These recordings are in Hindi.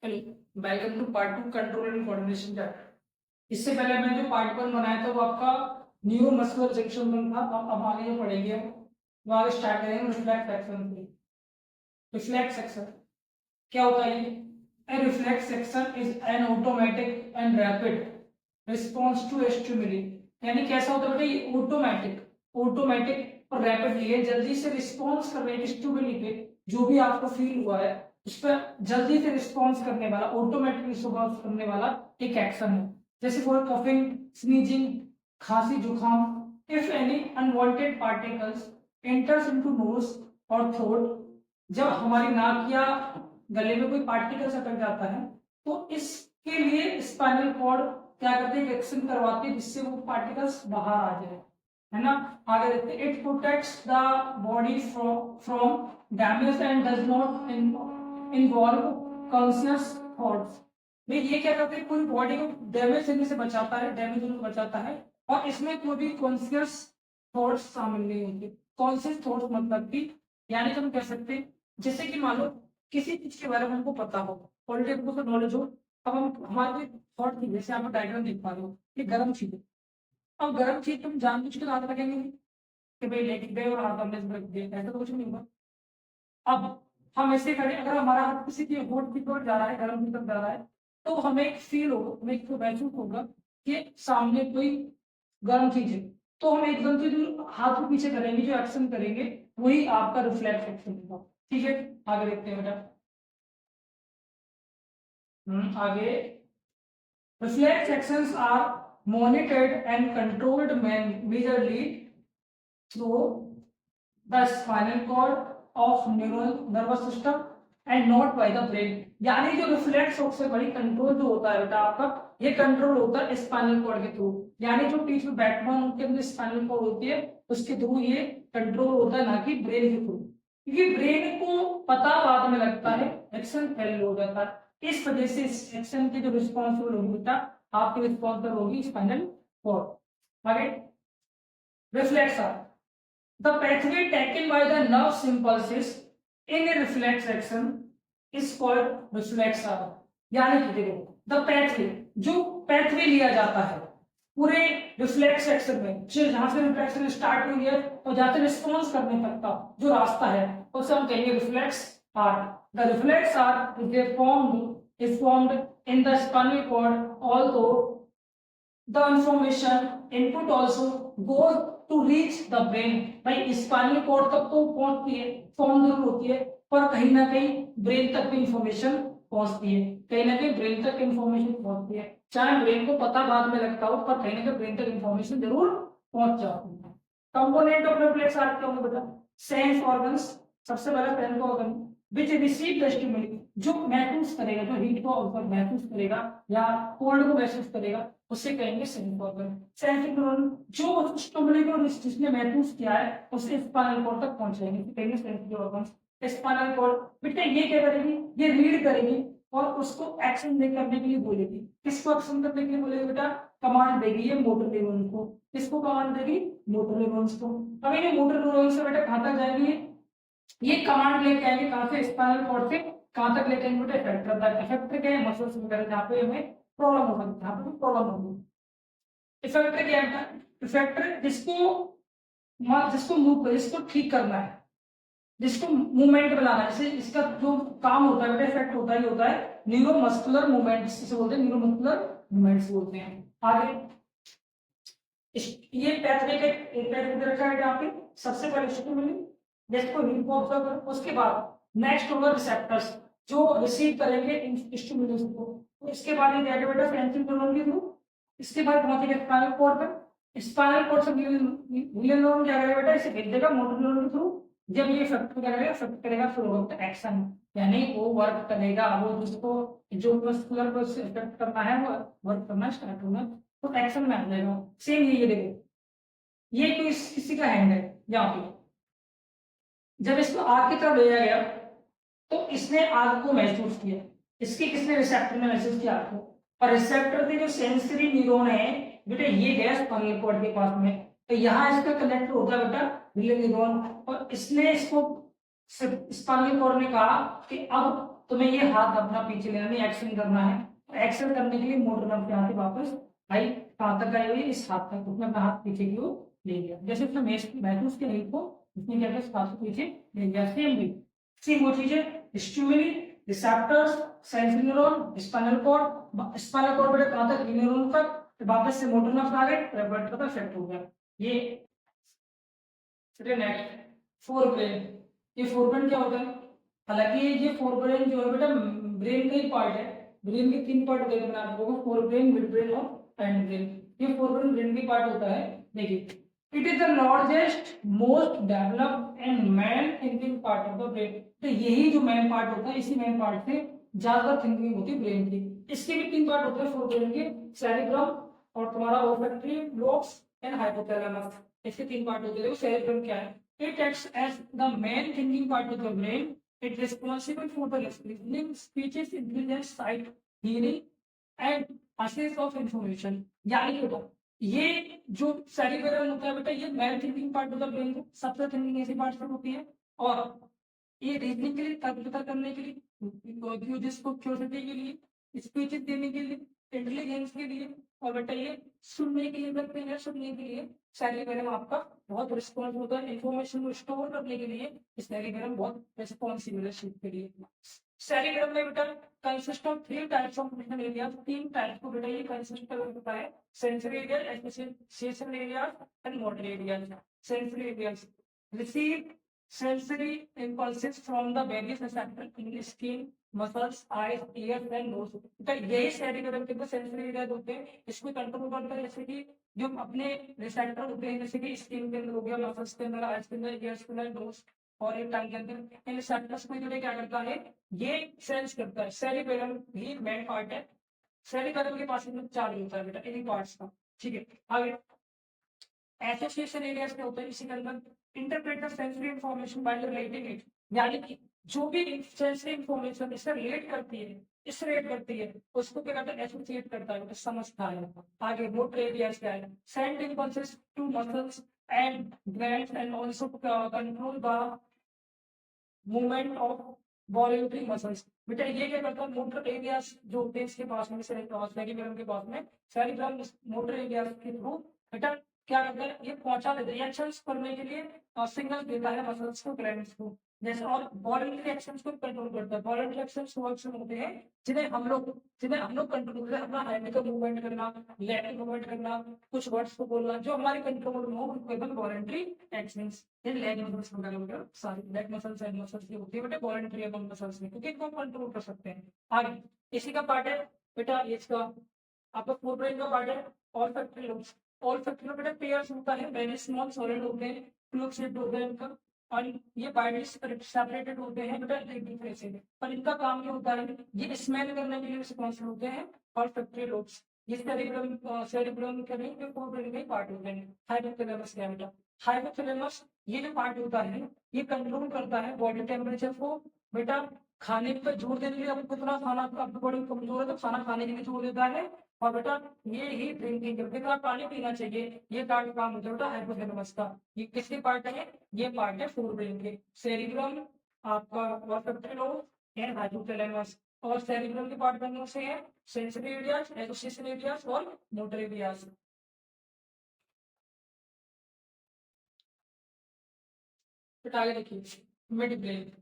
Welcome to part 2 control and coordination chapter. इससे पहले मैं जो पार्ट 1 बनाया था वो आपका न्यूरो मस्कुलर जंक्शन वन था। अब आगे जो पढ़ेंगे हम वो आगे स्टार्ट करेंगे रिफ्लेक्स सेक्शन से। रिफ्लेक्स सेक्शन क्या होता है? A reflex section is an automatic and rapid response to stimuli. यानी कैसा होता है बेटा? ये ऑटोमेटिक और रैपिडली है, जल्दी से रिस्पॉन्स कर रहे हैं स्टिमुली पे। जो भी आपको फील हुआ है उस पर जल्दी से रिस्पॉन्स करने वाला, ऑटोमेटिक रिस्पॉन्स करने वाला एक एक्शन है। जैसे फॉर कफिंग, स्नीजिंग, खांसी, जुकाम। If any unwanted particles enters into nose और थ्रोट, जब हमारी नाक या गले में कोई पार्टिकल अटक जाता है तो इसके लिए स्पाइनल कॉर्ड क्या करते हैं? एक्शन करवाते हैं जिससे वो पार्टिकल्स बाहर आ जाए, है ना। आगे देखते हैं, it protects the body from damage and does not involve conscious thoughts. भाई ये क्या करते हैं? पूरी बॉडी को डैमेज होने से बचाता है, डैमेज होने से बचाता है, और इसमें कोई भी कॉन्शियस थॉट्स शामिल नहीं होंगे। कॉन्शियस थॉट्स मतलब कि यानी तो हम कह सकते हैं जैसे कि मान लो किसी चीज के बारे में हमको पता हो, ऑलरेडी हमको नॉलेज हो। अब हम हमारे थॉट थी, जैसे आप डायग्राम देख पा रहे हो, ये गर्म चीज है। अब गर्म चीज तुम जानबूझ के हाथ रखेंगे कि भाई लेके गए और हाथ हमने इसमें रख दिया, ऐसा तो कुछ नहीं होगा। अब हम ऐसे करें, अगर हमारा हाथ किसी की होठ की तरफ जा रहा है, गर्म की तरफ जा रहा है, तो हमें एक फील होगा, हमें एक महसूस होगा कि सामने कोई गर्म चीज है। तो हम एकदम से जो हाथ को पीछे करेंगे, जो एक्शन करेंगे, वही आपका रिफ्लेक्स एक्शन होगा। ठीक है, आगे देखते हैं बेटा। आगे, reflex actions are monitored and controlled majorly through the spinal cord of neural nervous system and not by the brain। यानी जो रिफ्लेक्स सबसे बड़ी कंट्रोल जो होता है बेटा आपका, ये कंट्रोल होता है स्पाइनल कॉर्ड के थ्रू। यानी जो पीछे बैकबोन के अंदर स्पाइनल कॉर्ड होती है उसके थ्रू ये कंट्रोल होता है, ना कि ब्रेन के थ्रू। क्योंकि ब्रेन को पता बाद में लगता है, एक्शन पहले हो जाता है। इस वजह से इस एक्शन के जो रिस्पॉन्सिबल होगी बेटा, आपकी रिस्पॉन्सिबल होगी स्पाइनल कॉर्ड। आगे, reflex are the pathway taken by the nerve impulses in a reflex action is called reflex arm। यानी कि देखो, द pathway, जो pathway लिया जाता है पूरे रिफ्लेक्स एक्शन में, जहां से रिफ्लेक्शन स्टार्ट हुई है और जहां से रिस्पॉन्स करने तक का जो रास्ता है उसे हम कहेंगे reflex arm. The reflex arm is formed in the spinal cord, although the information input also goes to reach the brain। भाई स्पाइनल कॉर्ड तक तो पहुंचती है, फॉर्म जरूर होती है, पर कहीं ना कहीं ब्रेन तक भी इंफॉर्मेशन पहुंचती है, कहीं ना कहीं ब्रेन तक इंफॉर्मेशन पहुंचती है। चाहे ब्रेन को पता बाद में लगता हो, पर कहीं ना कहीं ब्रेन तक इंफॉर्मेशन जरूर पहुंच जाती है। कंपोनेंट ऑफ रिफ्लेक्स आर्म क्या होंगे बेटा? सेंस ऑर्गन्स, सबसे पहला sense organ which receive the stimuli, जो महसूस करेगा, जो हीट को महसूस करेगा या कोल्ड को महसूस करेगा, उसे कहेंगे सेंस ऑर्गन। सेंसिंग न्यूरॉन जो स्टिमुली को जिसने महसूस किया है उसे स्पाइनल कॉर्ड तक पहुंचाएंगे, कहेंगे सेंसिंग ऑर्गन। स्पाइनल कॉर्ड बेटा ये क्या करेगी? ये रीड करेगी और उसको एक्शन करने के लिए बोलेगी। किसको एक्शन करने के लिए बोलेगी बेटा? कमांड देगी ये मोटर न्यूरॉन को। किसको कमांड देगी? मोटर न्यूरॉन्स को। अब ये मोटर न्यूरॉन से बेटा कहां तक जाएंगे? ये कमांड लेके आएंगे कहां से? स्पाइनल कॉर्ड से कहां तक लेके आएंगे बेटा? इफेक्टर तक। इफेक्टर क्या है? मसल्स वगैरह जहां पे हमें प्रॉब्लम हो सकती है, जहां पे प्रॉब्लम होगी। इफेक्टर क्या है? इफेक्टर जिसको मूव, जिसको ठीक करना है, जिसको मूवमेंट बनाना है, जैसे इसका जो काम होता है बेटा, इफेक्ट होता ही होता है न्यूरोमस्कुलर मूवमेंट्स, जिसे बोलते हैं न्यूरोमस्कुलर मूवमेंट्स बोलते हैं। आगे, ये पैथवे के एक पैथवे रखा है यहाँ पे। सबसे पहले स्टिमुली जिसको हीट को ऑब्जर्व करो, उसके बाद नेक्स्ट होगा रिसेप्टर्स जो रिसीव करेंगे इन स्टिमुलस को। तो इसके बाद ये जाएगा बेटा सेंसिंग न्यूरॉन के थ्रू। इसके बाद पहुंचेगा स्पाइनल कॉर्ड तक। स्पाइनल कॉर्ड से ग्लियल न्यूरॉन क्या करेगा बेटा? इसे भेज देगा मोटर न्यूरॉन के थ्रू। जब ये इफेक्ट करेगा, इफेक्ट करेगा, फिर होगा एक्शन, यानी वो वर्क करेगा। वो जिसको जो मस्कुलर को इफेक्ट करना है वो वर्क करना स्टार्ट होगा, तो एक्शन में आ जाएगा। सेम ये देखो, ये तो किसी का हैंड है यहाँ पे। जब इसको आग की तरफ ले जाया गया तो इसने आग को महसूस किया। इसके किसने? रिसेप्टर ने महसूस किया आग को। और रिसेप्टर के जो सेंसरी न्यूरॉन है बेटा, ये गया स्पाइनल कॉर्ड के पास में, तो यहाँ इसका कनेक्ट होता है बेटा ग्लियल न्यूरॉन। और इसने इसको स्पाइनल कॉर्ड ने कहा कि अब तुम्हें ये हाथ अपना पीछे लेना नहीं, एक्शन करना है। एक्शन करने के लिए मोटर नर्व यहाँ से वापस आई, कहाँ तक आई हुई, इस हाथ तक। उसने अपना हाथ पीछे की ओर ले लिया, जैसे उसने महसूस किया हिप को, उसने क्या किया, इस हाथ को पीछे ले लिया। सेम भी सेम वो चीजें, stimuli, receptors, sensory neuron, spinal cord. Spinal cord बेटा कहाँ तक, न्यूरॉन तक, फिर वापस से मोटर नर्व आ गए, रेगुलेटर का इफेक्ट हो गया। ये नेक्स्ट फोर ब्रेन। ये फोर ब्रेन क्या होता है? हालांकि ये फोर ब्रेन जो है बेटा ब्रेन का ही पार्ट है। ब्रेन के तीन पार्ट होते हैं, मैंने आप लोगों को फोर ब्रेन, मिड ब्रेन और एंड ब्रेन। ये फोर ब्रेन ब्रेन की पार्ट होता है। देखिए, it is the largest most developed and main thinking part of the brain. तो यही जो मेन पार्ट होता है, इसी मेन पार्ट से ज्यादा थिंकिंग होती है ब्रेन की। इसके भी तीन पार्ट होते हैं फोर ब्रेन के, सेरिब्रम और तुम्हारा ओल्फैक्टरी लोब्स एंड हाइपोथैलेमस। इसके तीन पार्ट होते हैं। देखो सेरिब्रम क्या है, it acts as the main thinking part of the brain. It is responsible for the listening, speeches, intelligence, sight, hearing, and access of information. यानी बेटा ये जो सेरिब्रम होता है बेटा, ये main thinking part of the brain है। सबसे थिंकिंग ऐसी पार्ट से होती है, और ये रीजनिंग के लिए, तर्क वितर्क करने के लिए, जिसको क्यूरियोसिटी के लिए, स्पीचेस देने के लिए, इंटेलिजेंस के लिए, और बेटा ये सुनने के लिए करते हैं। सुनने के लिए सेरिब्रम आपका बहुत रिस्पॉन्स होता है, इंफॉर्मेशन को स्टोर करने के लिए सेरिब्रम बहुत रिस्पॉन्सिबल है शीट के लिए। सेरिब्रम में बेटा consist of three types of functional area. तीन टाइप को बेटा ये कंसिस्ट करता है, sensory area, association area and motor area. Sensory area receive sensory impulses from the various receptors in skin, muscles, eyes, ears and nose। तो यही सेरिब्रम के सेंसरी एरिया होते हैं, इसको कंट्रोल करता है। जैसे कि जो अपने रिसेप्टर होते हैं, जैसे कि स्किन के अंदर हो गया, मसल्स के अंदर, आईज के अंदर, ईयर्स के अंदर, नोज और एक टंग के अंदर, इन रिसेप्टर्स को जो क्या करता है, ये सेंस करता है। सेरिब्रम ही मेन पार्ट है। सेरिब्रम के पास में चार्ज होता है बेटा इन्हीं पार्ट्स का। ठीक है, आगे एसोसिएशन एरियाज में होता है, इसी के अंदर interpret the sensory information bye relating it. यानी कि जो भी सेंसरी इंफॉर्मेशन इससे रिलेट करती है, इससे रिलेट करती है, उसको क्या करता है, एसोसिएट करता है, समझता है। आगे मोटर एरियाज क्या है, send impulses to muscles and glands and also control the movement of voluntary muscles. बेटा ये क्या करता है, मोटर एरियाज जो होते हैं इसके पास में, सेरिब्रम के पास में, सेरिब्रम मोटर एरियाज के थ्रू बेटा क्या करता है, ये पहुंचा देता है, रिएक्शंस करने के लिए सिग्नल देता है मसल्स को, ग्लैंड्स को। जैसे और वॉलेंटरी एक्शंस को कंट्रोल करता है। वॉलेंटरी एक्शंस वो एक्शन होते हैं जिन्हें हम लोग कंट्रोल करते हैं। अपना हैंड का मूवमेंट करना, लेग मूवमेंट करना, कुछ वर्ड्स को बोलना, जो हमारे कंट्रोल में हो, उनको वॉलेंटरी एक्शंस। लेग मसल्स वगैरह सारी लेग मसल्स एंड मसल्स की होती है बेटा वॉलेंटरी मसल्स में, क्योंकि इनको कंट्रोल कर सकते हैं। आगे इसी का पार्ट है बेटा, इसका आपका फोर ब्रेन का पार्ट है और फैक्टरी लोब्स। और फैक्टरी में बेटा पेयर्स होता है, वेरी स्मॉल सॉलिड होते हैं, ट्यूब शेप्ड होते हैं इनका, और ये बाइंडली सेपरेटेड होते हैं बेटा एक दूसरे से। पर इनका काम क्या होता है, ये स्मेल करने के लिए रिस्पॉन्सिबल होते हैं और फैक्टरी लोब्स। ये सेरिब्रम के नहीं, फोर ब्रेन के पार्ट होते हैं। हाइपोथैलेमस क्या बेटा, हाइपोथैलेमस ये जो पार्ट होता है, ये कंट्रोल करता है बॉडी टेम्परेचर को। बेटा खाने पर जोर देने के लिए, आपको कितना खाना, आपकी बॉडी कमजोर है तो खाना खाने के लिए जोर देता है। और बेटा ये ही ड्रिंकिंग करके कितना पानी पीना चाहिए, ये पार्ट काम होता है बेटा हाइपोथैलेमस का। ये किसके पार्ट है, ये पार्ट है फोर ब्रेन के, सेरिब्रम आपका वॉल्फैक्टरी लोब एंड हाइपोथैलेमस। और सेरिब्रम के पार्ट बनने से है सेंसरी एरियाज, एसोसिएशन एरियाज और मोटर एरियाज। फिर आगे देखिए mid brain.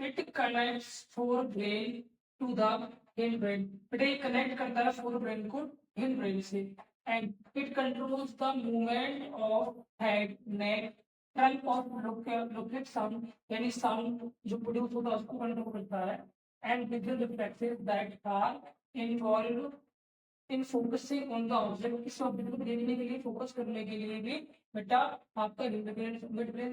It connects fore brain to the hind brain. बेटा ये कनेक्ट करता है फोर ब्रेन को हिंड ब्रेन से। And it controls the movement of head, neck, trunk of locate sound, यानी साउंड जो प्रोड्यूस होता है उसको कंट्रोल करता है। And visual reflexes that are involve in focusing on the object. किस ऑब्जेक्ट को देखने के लिए, फोकस करने के लिए भी बेटा आपका मिड ब्रेन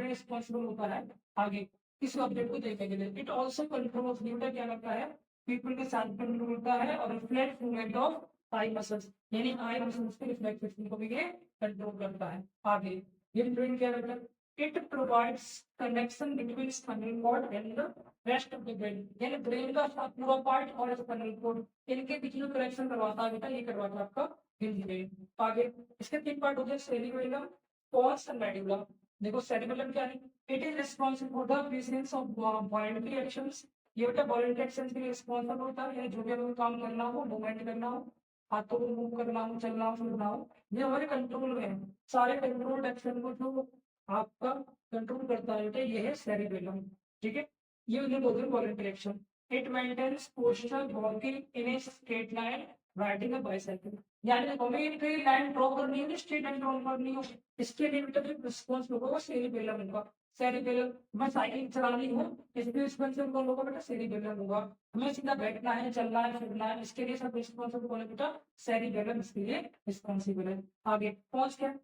रिस्पॉन्सिबल होता है। आगे किसी ऑब्जेक्ट को देखने के लिए। इट ऑल्सो कंट्रोल्स, बेटा क्या करता है, पीपल के साथ कंट्रोल करता है और reflect movement of eye muscles, यानी आई मसल्स के रिफ्लेक्शन को भी ये कंट्रोल करता है। आगे हिंड ब्रेन क्या करता है, it provides connection between spinal cord and the rest of the brain. यानी ब्रेन का पूरा पार्ट और स्पाइनल कॉर्ड, इनके बीच में कनेक्शन करवाता है बेटा, ये करवाता है आपका हिंड ब्रेन। आगे इसके तीन पार्ट होते हैं, सेरिबेलम, पोन्स एंड मेडुला। देखो सेरिबेलम क्या है, it is responsible for the presence of voluntary actions. ये बेटा वॉलंटरी एक्शंस के लिए रिस्पॉन्सिबल होता है, जो भी हमें काम करना हो, मूवमेंट करना हो, हाथों को मूव करना हो, चलना हो, फिरना हो, ये हमारे कंट्रोल में है। सारे कंट्रोल एक्शन को जो आपका कंट्रोल करता है बेटा ये है सेरिबेलम। ठीक है, ये उन्हें बोलते हैं voluntary action. It maintains posture walking in a straight line, riding a bicycle. यानी हमें एक लाइन ड्रॉ करनी है, स्ट्रेट लाइन ड्रॉ करनी हो, इसके लिए बेटा जो रिस्पॉन्स होगा वो सेरिबेलम होगा। सेरिबेलम, मैं साइकिल चलानी हूँ, इसके रिस्पॉन्सिबल कौन होगा बेटा, सेरिबेलम होगा। हमें सीधा बैठना है, चलना है, फिरना है, इसके लिए सब रिस्पॉन्सिबल कौन है बेटा, सेरिबेलम इसके लिए रिस्पॉन्सिबल है। आगे पहुंच गया।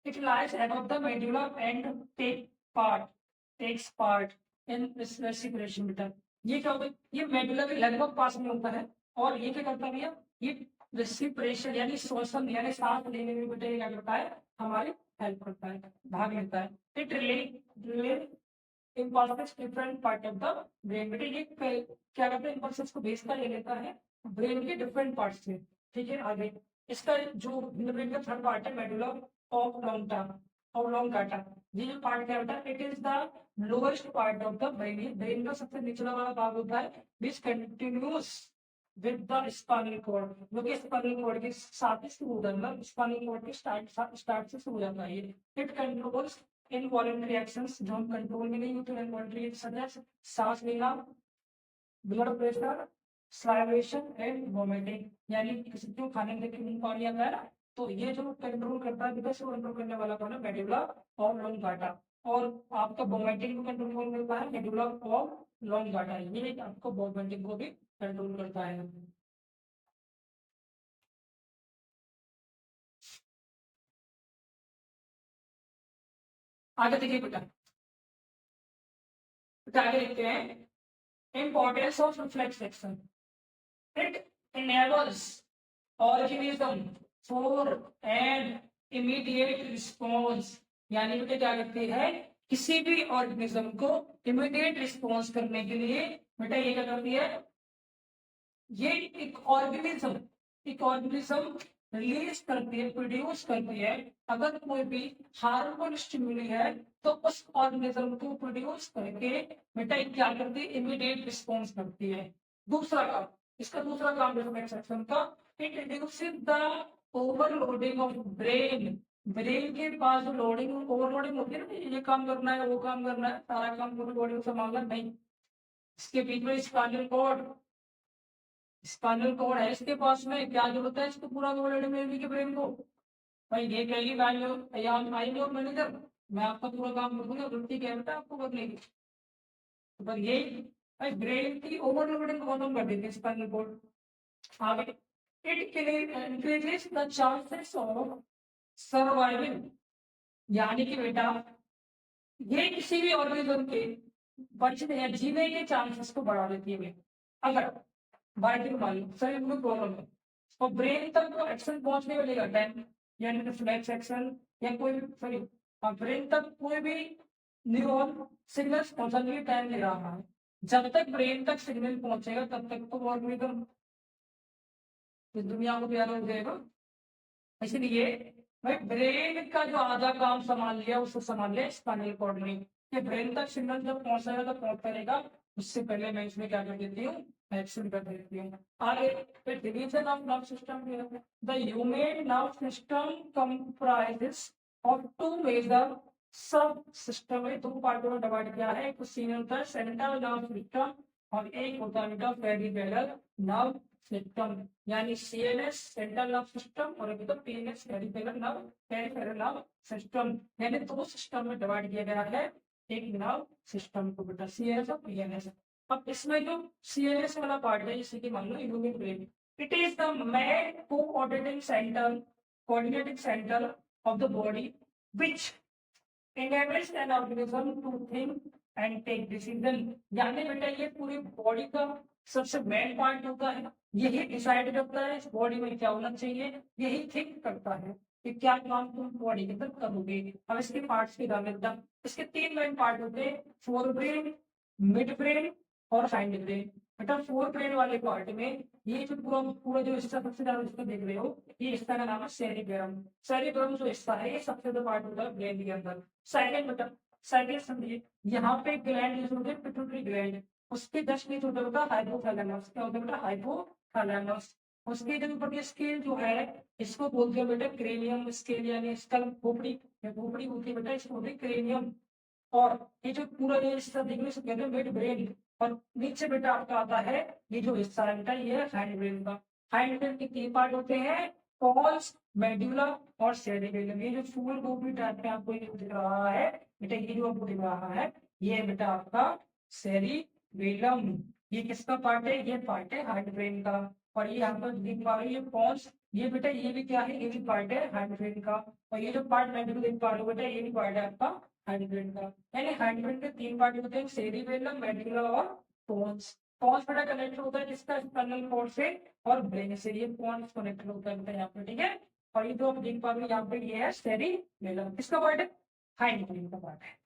It lies above the medulla and takes part in respiration बेटा। ये क्या होता है, ये मेडुला के लगभग पास में होता है, और ये क्या करता है भैया, ये रेस्पिरेशन यानी श्वसन यानी सांस लेने में बेटा ये क्या करता है, हमारी हेल्प करता है, भाग लेता है। It relay impulses different part of the brain बेटा, ये क्या करता है, इम्पल्सेस को भेजता ले लेता है ब्रेन के डिफरेंट पार्ट से। ठीक है, आगे इसका जो ब्रेन का थर्ड पार्ट है मेडुला ऑब्लोंगेटा, ऑब्लोंगेटा। ये जो पार्ट क्या होता है, it is the lowest part of the brain. Brain का सबसे निचला वाला भाग होता है, which continues with the spinal cord, जो कि स्पाइनल कॉर्ड के साथ ही शुरू होता है, मतलब स्पाइनल कॉर्ड के स्टार्ट से शुरू हो जाता है ये। इट कंट्रोल्स इनवॉलंटरी एक्शंस, जो हम कंट्रोल में नहीं होते, इनवॉलंटरी एक्शन है सांस लेना, blood pressure, salivation and vomiting. यानी किसी को खाने में देखिए मुंह पानी आता है ना, तो ये जो कंट्रोल करता है विकास को कंट्रोल करने वाला कौन है, मेडुला ऑब्लोंगेटा। और आपका वोमिटिंग को कंट्रोल कौन करता है, मेडुला ऑब्लोंगेटा। ये आपको वोमिटिंग को भी कंट्रोल करता है। आगे देखिए बेटा, आगे देखते हैं importance of reflex action. It enables organism for an immediate response। यानी बेटा क्या करती है, किसी भी ऑर्गेनिज्म को इमीडिएट रिस्पॉन्स करने के लिए बेटा ये क्या करती है, ये एक ऑर्गेनिज्म रिलीज करती है, प्रोड्यूस करती है। अगर कोई भी हार्मफुल स्टिमुली है तो उस ऑर्गेनिज्म को प्रोड्यूस करके बेटा ये क्या करती है, इमीडिएट रिस्पॉन्स करती है। दूसरा काम, इसका दूसरा काम रिफ्लेक्स एक्शन का, it reduces the overloading of brain. Brain के पास जो लोडिंग ओवरलोडिंग होती है ना, ये काम करना है, वो काम करना है, सारा काम पूरी बॉडी को संभालना नहीं। इसके बीच में स्पाइनल कॉर्ड, स्पाइनल कॉर्ड है इसके पास में, क्या जरूरत है इसको पूरा ओवरलोडिंग में के ब्रेन को। भाई ये कहेगी आई योर मैनेजर, मैं आपका पूरा काम कर दूंगा, गलती क्या है बेटा आपको करने की। तो पर ये भाई ब्रेन की ओवरलोडिंग को खत्म कर देती है स्पाइनल कॉर्ड। आगे it increases the chances of surviving. यानी कि बेटा ये किसी भी ऑर्गेनिज्म के बचने या जीने के चांसेस को बढ़ा देती है। अगर बाइटिंग मान लो शरीर में प्रॉब्लम है और ब्रेन तक तो एक्शन पहुंचने में लगेगा टाइम, यानी रिफ्लेक्स एक्शन या कोई सॉरी ब्रेन तक कोई भी न्यूरॉन सिग्नल्स पहुंचाने में टाइम ले रहा है। जब तक ब्रेन तक सिग्नल पहुंचेगा तब तक तो ऑर्गेनिज्म इस दुनिया को प्यारा हो जाएगा। इसलिए भाई ब्रेन का जो आधा काम संभाल लिया उसको संभाल लिया स्पाइनल कॉर्ड ने। ये ब्रेन तक सिग्नल जब पहुंचेगा तो पहुंचता रहेगा, उससे पहले मैं इसमें क्या कर देती हूँ, एक्शन कर देती हूँ। आगे फिर division of nerve system, the human nerve system comprises of two major subsystem है, दो पार्टों में डिवाइड किया है। एक सीनियर होता है सेंट्रल नर्व सिस्टम और एक होता है बेटा पेरिफेरल नर्व सिस्टम। यानी सीएनएस सेंट्रल नर्व सिस्टम और एक पीएनएस पेरिफेरल नर्व सिस्टम, यानी दो सिस्टम में डिवाइड किया गया है एक नर्व सिस्टम को बेटा, सीएनएस और पीएनएस। अब इसमें जो सीएनएस वाला पार्ट है जैसे कि मान लो human brain, it is the main coordinating centre of the body which enables an organism to think and take decision। यानी बेटा ये पूरी बॉडी का सबसे मेन पार्ट होता है, यही डिसाइड करता है इस बॉडी में क्या होना चाहिए, यही थिंक करता है कि क्या काम तुम बॉडी के अंदर करोगे। अब इसके पार्ट्स की बात करते हैं। इसके तीन मेन पार्ट होते हैं, फोर ब्रेन, मिड ब्रेन और हाइंड ब्रेन। बेटा फोर ब्रेन वाले पार्ट में ये जो पूरा पूरा जो हिस्सा सबसे ज्यादा इसको देख रहे हो, ये हिस्सा का नाम है सेरिब्रम। सेरिब्रम जो हिस्सा है ये सबसे ज्यादा पार्ट होता है ब्रेन के अंदर। सेकंड बेटा, सेकंड समझिए, यहाँ पे ग्लैंड जो होते हैं पिट्यूटरी ग्लैंड, उसके जस्ट नीचे होता है बेटा हाइपोथैलेमस। क्या होता है बेटा? हाइपोथैलेमस। उसके जो ऊपर की स्केल जो है, इसको बोलते हैं बेटा क्रेनियम स्केल, यानी स्कल खोपड़ी। खोपड़ी होती है बेटा, इसको बोलते हैं क्रेनियम। और ये जो पूरा ये हिस्सा देखने से कहते हैं मिड ब्रेन। और नीचे बेटा आपका आता है ये जो हिस्सा है बेटा, ये है हैंड ब्रेन का। हैंड ब्रेन के तीन पार्ट होते हैं, पॉल्स, मेडुला और सेरिबेलम। ये जो फूल गोभी टाइप में आपको ये दिख रहा है बेटा, ये जो आपको दिख रहा है, ये है बेटा आपका सेरिबेलम। ये किसका पार्ट है? ये पार्ट है हैंड ब्रेन का। और ये आपको दिख पा रही है पॉल्स, ये बेटा ये भी क्या है? ये भी पार्ट है हैंड ब्रेन का। और ये जो पार्ट मेडुला देख पा रहे हो बेटा, ये भी पार्ट है आपका हाइड्रेट का। यानी हाइड्रेट के तीन पार्ट होते हैं, सेरिबेलम, मेडुला और पोन्स। पोन्स बेटा कनेक्ट होता है जिसका स्पाइनल कॉर्ड से और ब्रेन से, ये पोन्स कनेक्ट होता है यहाँ पे, ठीक है। और ये जो आप देख पा रहे हो यहाँ पे, ये है सेरिबेलम। किसका पार्ट है? हाइड्रेट का पार्ट है।